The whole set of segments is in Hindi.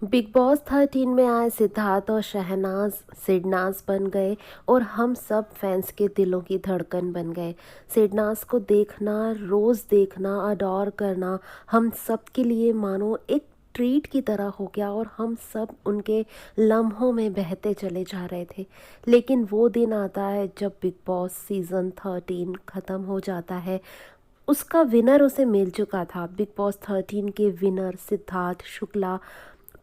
बिग बॉस 13 में आए सिद्धार्थ और शहनाज सिडनाज बन गए और हम सब फैंस के दिलों की धड़कन बन गए। सिडनाज को देखना, रोज़ देखना, अडॉर करना हम सब के लिए मानो एक ट्रीट की तरह हो गया और हम सब उनके लम्हों में बहते चले जा रहे थे। लेकिन वो दिन आता है जब बिग बॉस सीज़न 13 ख़त्म हो जाता है। उसका विनर उसे मिल चुका था। बिग बॉस 13 के विनर सिद्धार्थ शुक्ला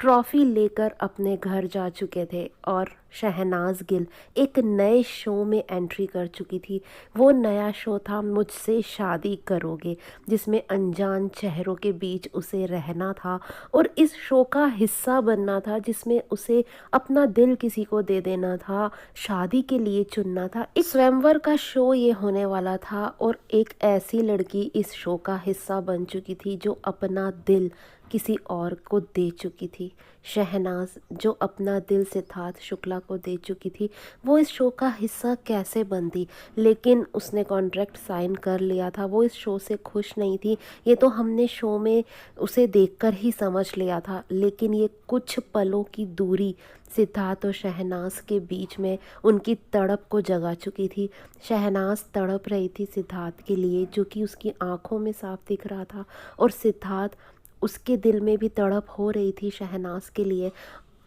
ट्रॉफी लेकर अपने घर जा चुके थे और शहनाज गिल एक नए शो में एंट्री कर चुकी थी। वो नया शो था मुझसे शादी करोगे, जिसमें अनजान चेहरों के बीच उसे रहना था और इस शो का हिस्सा बनना था, जिसमें उसे अपना दिल किसी को दे देना था, शादी के लिए चुनना था। एक स्वयंवर का शो ये होने वाला था और एक ऐसी लड़की इस शो का हिस्सा बन चुकी थी जो अपना दिल किसी और को दे चुकी थी। शहनाज जो अपना दिल सिद्धार्थ शुक्ला को दे चुकी थी, वो इस शो का हिस्सा कैसे बनती। लेकिन उसने कॉन्ट्रैक्ट साइन कर लिया था, वो इस शो से खुश नहीं थी। ये तो हमने शो में उसे देखकर ही समझ लिया था। लेकिन ये कुछ पलों की दूरी सिद्धार्थ और शहनाज के बीच में उनकी तड़प को जगा चुकी थी। शहनाज तड़प रही थी सिद्धार्थ के लिए, जो कि उसकी आंखों में साफ दिख रहा था, और सिद्धार्थ उसके दिल में भी तड़प हो रही थी शहनाज के लिए।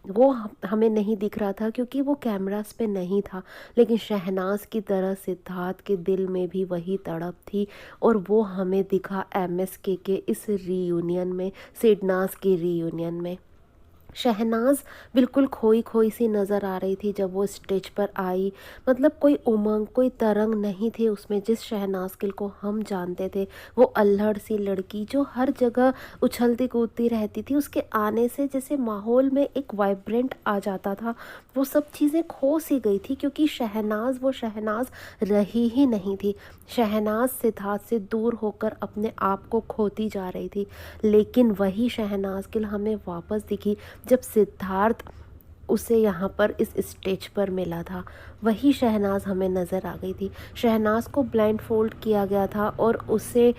वो हमें नहीं दिख रहा था क्योंकि वो कैमरास पे नहीं था, लेकिन शहनाज की तरह सिद्धार्थ के दिल में भी वही तड़प थी और वो हमें दिखा एमएसके के इस रीयूनियन में, सिडनाज की रीयूनियन में। शहनाज बिल्कुल खोई खोई सी नज़र आ रही थी जब वो स्टेज पर आई। मतलब कोई उमंग, कोई तरंग नहीं थी उसमें जिस शहनाज गिल को हम जानते थे। वो अल्हड़ सी लड़की जो हर जगह उछलती कूदती रहती थी, उसके आने से जैसे माहौल में एक वाइब्रेंट आ जाता था। वो सब चीज़ें खो सी गई थी क्योंकि शहनाज वो शहनाज रही ही नहीं थी। शहनाज सिद्धार्थ से दूर होकर अपने आप को खोती जा रही थी। लेकिन वही शहनाज गिल हमें वापस दिखी जब सिद्धार्थ उसे यहाँ पर इस स्टेज पर मिला था। वही शहनाज हमें नज़र आ गई थी। शहनाज को ब्लाइंड फोल्ड किया गया था और उसे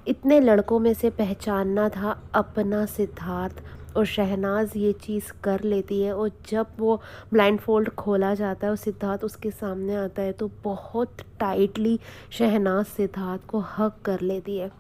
इतने लड़कों में से पहचानना था अपना सिद्धार्थ, और शहनाज ये चीज़ कर लेती है। और जब वो ब्लाइंड फोल्ड खोला जाता है और सिद्धार्थ उसके सामने आता है तो बहुत टाइटली शहनाज सिद्धार्थ को हग कर लेती है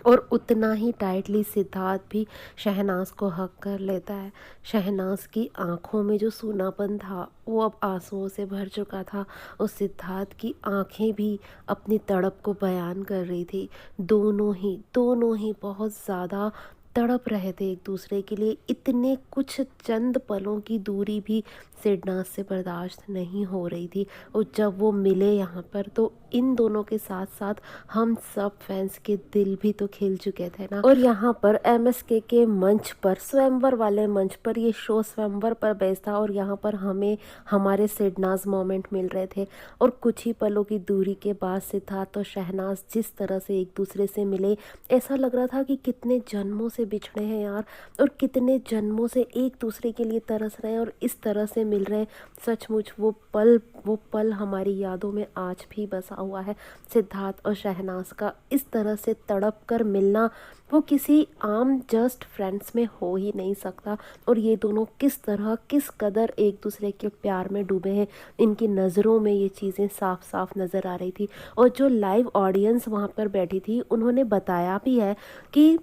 और उतना ही टाइटली सिद्धार्थ भी शहनाज को हक कर लेता है। शहनाज की आंखों में जो सूनापन था वो अब आंसुओं से भर चुका था और सिद्धार्थ की आंखें भी अपनी तड़प को बयान कर रही थी। दोनों ही बहुत ज़्यादा तड़प रहे थे एक दूसरे के लिए। इतने कुछ चंद पलों की दूरी भी सिडनाज से बर्दाश्त नहीं हो रही थी। और जब वो मिले यहाँ पर तो इन दोनों के साथ साथ हम सब फैंस के दिल भी तो खिल चुके थे ना। और यहाँ पर एमएसके के मंच पर, स्वयंवर वाले मंच पर, ये शो स्वयंवर पर बेस्ड था और यहाँ पर हमें हमारे सिडनाज मोमेंट मिल रहे थे। और कुछ ही पलों की दूरी के बाद सिद्धार्थ और शहनाज जिस तरह से एक दूसरे से मिले, ऐसा लग रहा था कि कितने जन्मों से बिछड़े हैं यार, और कितने जन्मों से एक दूसरे के लिए तरस रहे हैं और इस तरह से मिल रहे हैं। सचमुच वो पल हमारी यादों में आज भी बसा हुआ है। सिद्धार्थ और शहनाज का इस तरह से तड़प कर मिलना वो किसी आम जस्ट फ्रेंड्स में हो ही नहीं सकता। और ये दोनों किस तरह, किस कदर एक दूसरे के प्यार में डूबे हैं, इनकी नज़रों में ये चीज़ें साफ साफ नज़र आ रही थी। और जो लाइव ऑडियंस वहाँ पर बैठी थी उन्होंने बताया भी है कि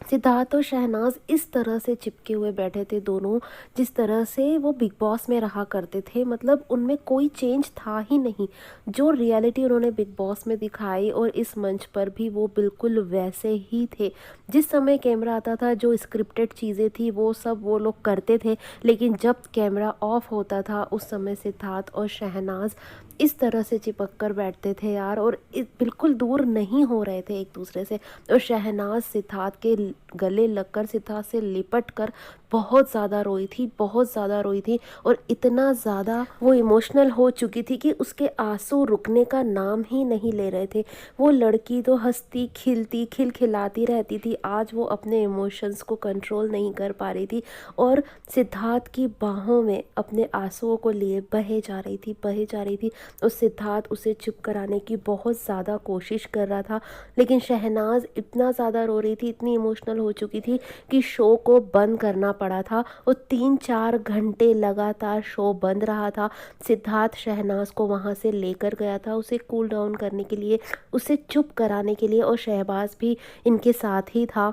सिद्धार्थ और शहनाज इस तरह से चिपके हुए बैठे थे दोनों, जिस तरह से वो बिग बॉस में रहा करते थे। मतलब उनमें कोई चेंज था ही नहीं। जो रियलिटी उन्होंने बिग बॉस में दिखाई और इस मंच पर भी वो बिल्कुल वैसे ही थे। जिस समय कैमरा आता था जो स्क्रिप्टेड चीज़ें थी वो सब वो लोग करते थे, लेकिन जब कैमरा ऑफ होता था उस समय सिद्धार्थ और शहनाज इस तरह से चिपक कर बैठते थे यार, और बिल्कुल दूर नहीं हो रहे थे एक दूसरे से। और शहनाज सिद्धार्थ के गले लगकर, सिद्धार्थ से लिपट कर बहुत ज़्यादा रोई थी, बहुत ज़्यादा रोई थी। और इतना ज़्यादा वो इमोशनल हो चुकी थी कि उसके आंसू रुकने का नाम ही नहीं ले रहे थे। वो लड़की तो हंसती खिलती खिलखिलाती रहती थी, आज वो अपने इमोशंस को कंट्रोल नहीं कर पा रही थी और सिद्धार्थ की बाहों में अपने आंसुओं को लिए बहे जा रही थी, बहे जा रही थी। और सिद्धार्थ उसे चुप कराने की बहुत ज़्यादा कोशिश कर रहा था, लेकिन शहनाज इतना ज़्यादा रो रही थी, इतनी इमोशनल हो चुकी थी कि शो को बंद करना पड़ा था और 3-4 घंटे लगातार शो बंद रहा था। सिद्धार्थ शहनाज को वहाँ से लेकर गया था उसे कूल डाउन करने के लिए, उसे चुप कराने के लिए, और शहबाज भी इनके साथ ही था।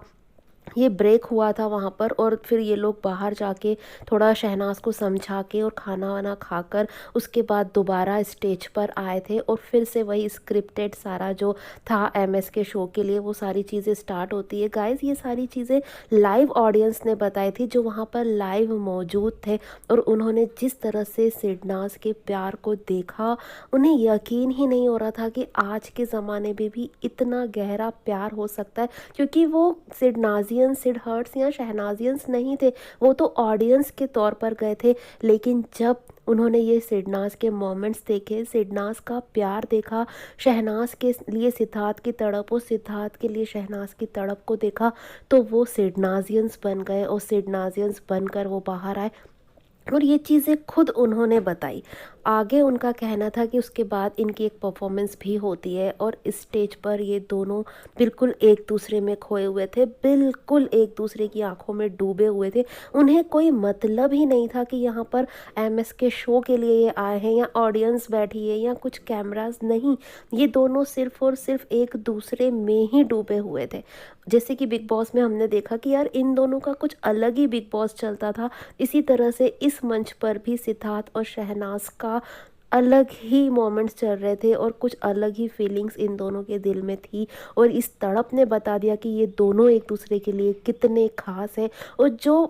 ये ब्रेक हुआ था वहाँ पर और फिर ये लोग बाहर जाके थोड़ा शहनाज को समझा के और खाना वाना खाकर उसके बाद दोबारा स्टेज पर आए थे और फिर से वही स्क्रिप्टेड सारा जो था एमएस के शो के लिए वो सारी चीज़ें स्टार्ट होती है। गाइस ये सारी चीज़ें लाइव ऑडियंस ने बताई थी जो वहाँ पर लाइव मौजूद थे, और उन्होंने जिस तरह से सिडनाज के प्यार को देखा उन्हें यकीन ही नहीं हो रहा था कि आज के ज़माने में भी इतना गहरा प्यार हो सकता है, क्योंकि वो सिडनाजियंस सिडहर्ट्स या शहनाजियंस नहीं थे, वो तो ऑडियंस के तौर पर गए थे। लेकिन जब उन्होंने ये सिडनाज के मोमेंट्स देखे, सिडनाज का प्यार देखा, शहनाज के लिए सिद्धार्थ की तड़प और सिद्धार्थ के लिए शहनाज की तड़प को देखा, तो वो सिडनाजियंस बन गए और सिडनाजियंस बनकर वो बाहर आए और ये चीज़ें खुद उन्होंने बताई। आगे उनका कहना था कि उसके बाद इनकी एक परफॉर्मेंस भी होती है और स्टेज पर ये दोनों बिल्कुल एक दूसरे में खोए हुए थे, बिल्कुल एक दूसरे की आंखों में डूबे हुए थे। उन्हें कोई मतलब ही नहीं था कि यहाँ पर एमएस के शो के लिए ये आए हैं या ऑडियंस बैठी है या कुछ कैमरास नहीं, ये दोनों सिर्फ और सिर्फ एक दूसरे में ही डूबे हुए थे। जैसे कि बिग बॉस में हमने देखा कि यार इन दोनों का कुछ अलग ही बिग बॉस चलता था, इसी तरह से इस मंच पर भी सिद्धार्थ और शहनाज का अलग ही मोमेंट्स चल रहे थे और कुछ अलग ही फीलिंग्स इन दोनों के दिल में थी, और इस तड़प ने बता दिया कि ये दोनों एक दूसरे के लिए कितने खास हैं। और जो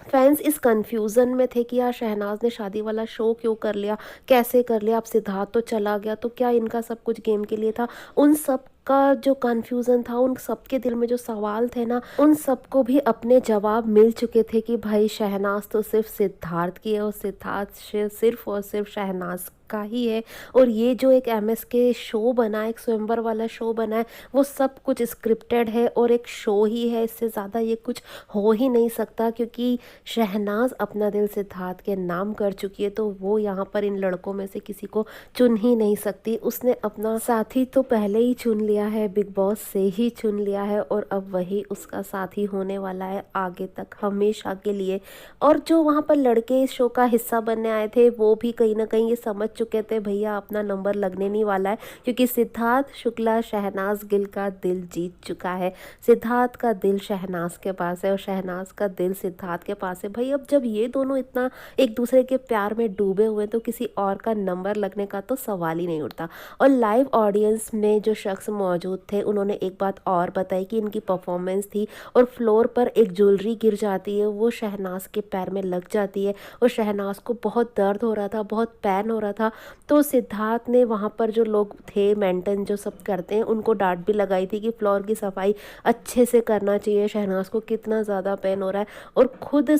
फैंस इस कन्फ्यूज़न में थे कि यार शहनाज ने शादी वाला शो क्यों कर लिया, कैसे कर लिया, अब सिद्धार्थ तो चला गया तो क्या इनका सब कुछ गेम के लिए था, उन सब का जो कन्फ्यूज़न था, उन सबके दिल में जो सवाल थे ना, उन सबको भी अपने जवाब मिल चुके थे कि भाई शहनाज तो सिर्फ सिद्धार्थ की है और सिद्धार्थ सिर्फ और सिर्फ शहनाज का ही है। और ये जो एक एमएस के शो बना है, एक स्वयंवर वाला शो बना है, वो सब कुछ स्क्रिप्टेड है और एक शो ही है, इससे ज़्यादा ये कुछ हो ही नहीं सकता, क्योंकि शहनाज अपना दिल सिद्धार्थ के नाम कर चुकी है, तो वो यहाँ पर इन लड़कों में से किसी को चुन ही नहीं सकती। उसने अपना साथी तो पहले ही चुन लिया है, बिग बॉस से ही चुन लिया है, और अब वही उसका साथी होने वाला है आगे तक हमेशा के लिए। और जो वहाँ पर लड़के इस शो का हिस्सा बनने आए थे वो भी कहीं ना कहीं ये समझ चुके थे भैया अपना नंबर लगने नहीं वाला है, क्योंकि सिद्धार्थ शुक्ला शहनाज गिल का दिल जीत चुका है। सिद्धार्थ का दिल शहनाज के पास है और शहनाज का दिल सिद्धार्थ के पास है। भाई अब जब ये दोनों इतना एक दूसरे के प्यार में डूबे हुए तो किसी और का नंबर लगने का तो सवाल ही नहीं उठता। और लाइव ऑडियंस में जो शख्स मौजूद थे उन्होंने एक बात और बताई कि इनकी परफॉर्मेंस थी और फ्लोर पर एक ज्वेलरी गिर जाती है, वो शहनाज के पैर में लग जाती है और शहनाज को बहुत दर्द हो रहा था, बहुत पेन हो रहा था। तो सिद्धार्थ ने वहाँ पर जो लोग थे मेंटेन जो सब करते हैं उनको डांट भी लगाई थी कि फ्लोर की सफाई अच्छे से करना चाहिए, शहनाज को कितना ज़्यादा पेन हो रहा है। और खुद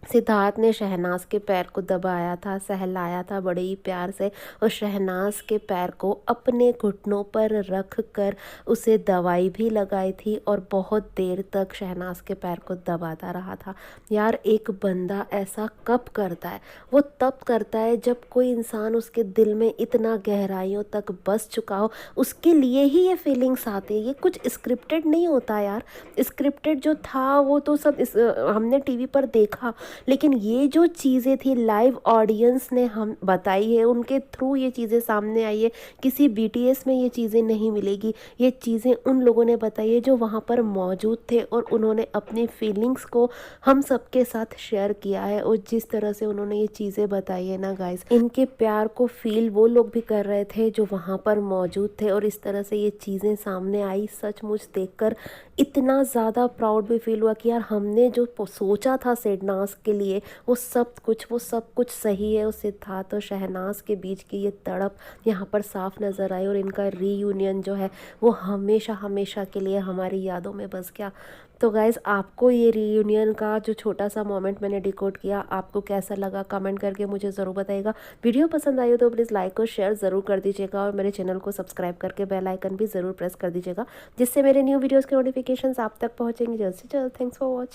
सिद्धार्थ ने शहनाज के पैर को दबाया था, सहलाया था बड़े ही प्यार से, और शहनाज के पैर को अपने घुटनों पर रख कर उसे दवाई भी लगाई थी और बहुत देर तक शहनाज के पैर को दबाता रहा था। यार एक बंदा ऐसा कब करता है? वो तब करता है जब कोई इंसान उसके दिल में इतना गहराइयों तक बस चुका हो, उसके लिए ही ये फीलिंग्स आती है। ये कुछ स्क्रिप्टेड नहीं होता यार, स्क्रिप्टेड जो था वो तो सब हमने टीवी पर देखा, लेकिन ये जो चीज़ें थी लाइव ऑडियंस ने हम बताई है, उनके थ्रू ये चीज़ें सामने आई है। किसी बीटीएस में ये चीज़ें नहीं मिलेगी, ये चीज़ें उन लोगों ने बताई है जो वहाँ पर मौजूद थे और उन्होंने अपनी फीलिंग्स को हम सबके साथ शेयर किया है। और जिस तरह से उन्होंने ये चीज़ें बताई है ना गाइस, इनके प्यार को फील वो लोग भी कर रहे थे जो वहाँ पर मौजूद थे, और इस तरह से ये चीज़ें सामने आई। सचमुच देखकर इतना ज़्यादा प्राउड भी फील हुआ कि यार हमने जो सोचा था सिडनाज के लिए वो सब कुछ सही है। उस सिद्धार्थ और शहनाज के बीच की ये तड़प यहाँ पर साफ नज़र आई और इनका रीयूनियन जो है वो हमेशा हमेशा के लिए हमारी यादों में बस गया। तो गाइज़ आपको ये रीयूनियन का जो छोटा सा मोमेंट मैंने डिकोड किया आपको कैसा लगा कमेंट करके मुझे ज़रूर बताइएगा। वीडियो पसंद आई हो तो प्लीज़ लाइक और शेयर ज़रूर कर दीजिएगा और मेरे चैनल को सब्सक्राइब करके बेल आइकन भी ज़रूर प्रेस कर दीजिएगा, जिससे मेरे न्यू वीडियोज़ के नोटिफिकेशन आप तक पहुँचेंगे जल्द से जल्द। Thanks for watching.